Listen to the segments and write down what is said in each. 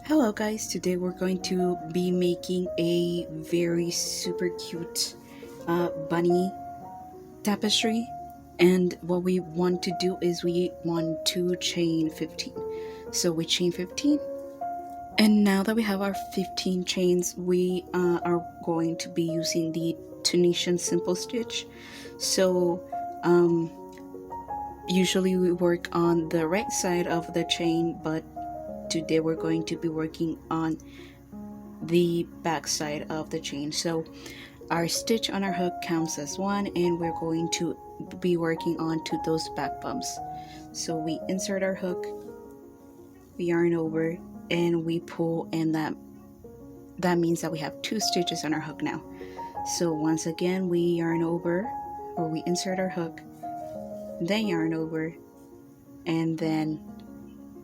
Hello guys, today we're going to be making a very super cute bunny tapestry, and what we want to do is we want to chain 15. So we chain 15, and now that we have our 15 chains, we are going to be using the Tunisian simple stitch. So um, usually we work on the right side of the chain, but today we're going to be working on the back side of the chain. So our stitch on our hook counts as one, and we're going to be working on to those back bumps. So we insert our hook, we yarn over, and we pull, and that means that we have two stitches on our hook now. So once again, we yarn over, or we insert our hook, then yarn over, and then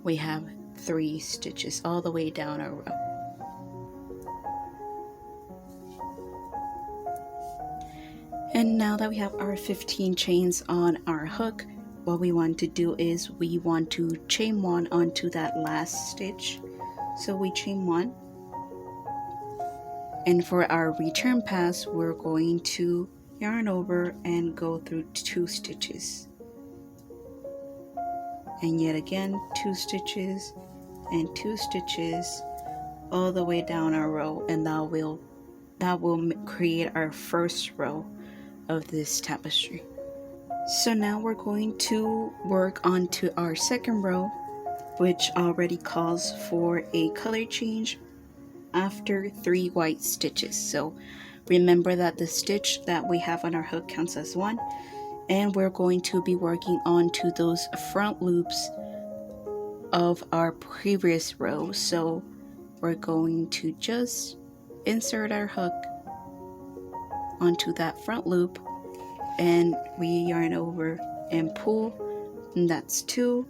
we have three stitches all the way down our row. And now that we have our 15 chains on our hook, what we want to do is we want to chain one onto that last stitch. So we chain one, and for our return pass, we're going to yarn over and go through two stitches, and yet again two stitches and two stitches all the way down our row, and that will create our first row of this tapestry. So now we're going to work on to our second row, which already calls for a color change after 3 white stitches. So remember that the stitch that we have on our hook counts as one, and we're going to be working on to those front loops of our previous row. So we're going to just insert our hook onto that front loop, and we yarn over and pull, and that's 2,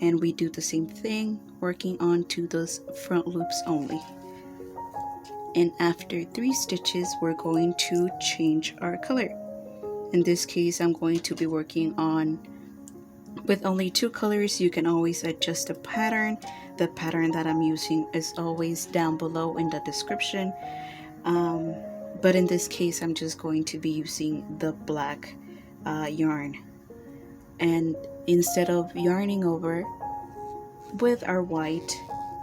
and we do the same thing working on to those front loops only. And after 3 stitches, we're going to change our color. In this case, I'm going to be working on with only 2 colors. You can always adjust the pattern. The pattern that I'm using is always down below in the description. But in this case, I'm just going to be using the black yarn. And instead of yarning over with our white,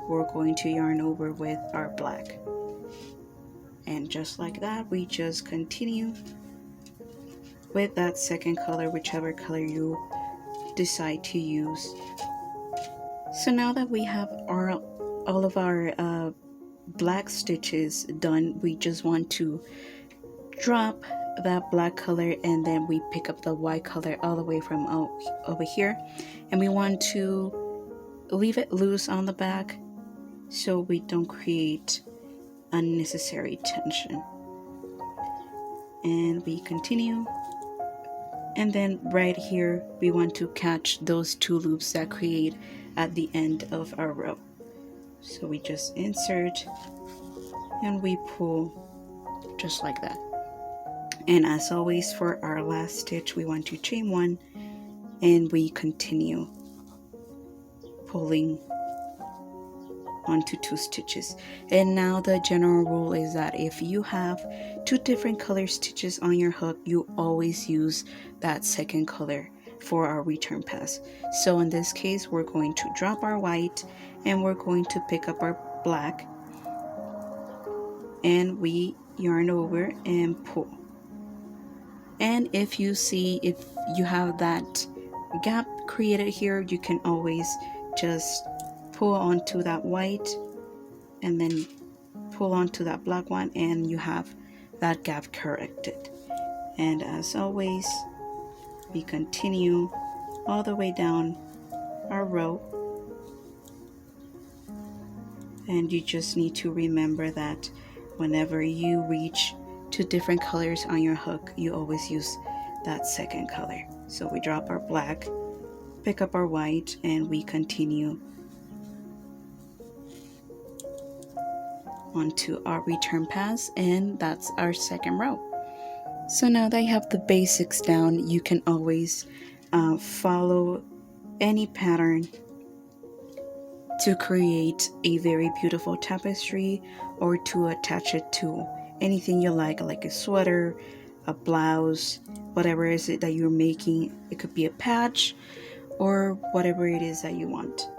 we're going to yarn over with our black. And just like that, we just continue with that second color, whichever color you decide to use. So now that we have all of our black stitches done, we just want to drop that black color, and then we pick up the white color all the way from over here, and we want to leave it loose on the back so we don't create unnecessary tension. And we continue, and then right here we want to catch those 2 loops that create at the end of our row. So we just insert and we pull just like that. And as always, for our last stitch, we want to chain 1, and we continue pulling onto 2 stitches. And now the general rule is that if you have 2 different color stitches on your hook, you always use that second color for our return pass. So in this case, we're going to drop our white, and we're going to pick up our black, and we yarn over and pull. And if you have that gap created here, you can always just pull onto that white and then pull onto that black one, and you have that gap corrected. And as always, we continue all the way down our row, and you just need to remember that whenever you reach 2 different colors on your hook, you always use that second color. So we drop our black, pick up our white, and we continue onto our return pass, and that's our second row. So now that you have the basics down, you can always follow any pattern to create a very beautiful tapestry or to attach it to anything you like a sweater, a blouse, whatever is it that you're making. It could be a patch or whatever it is that you want.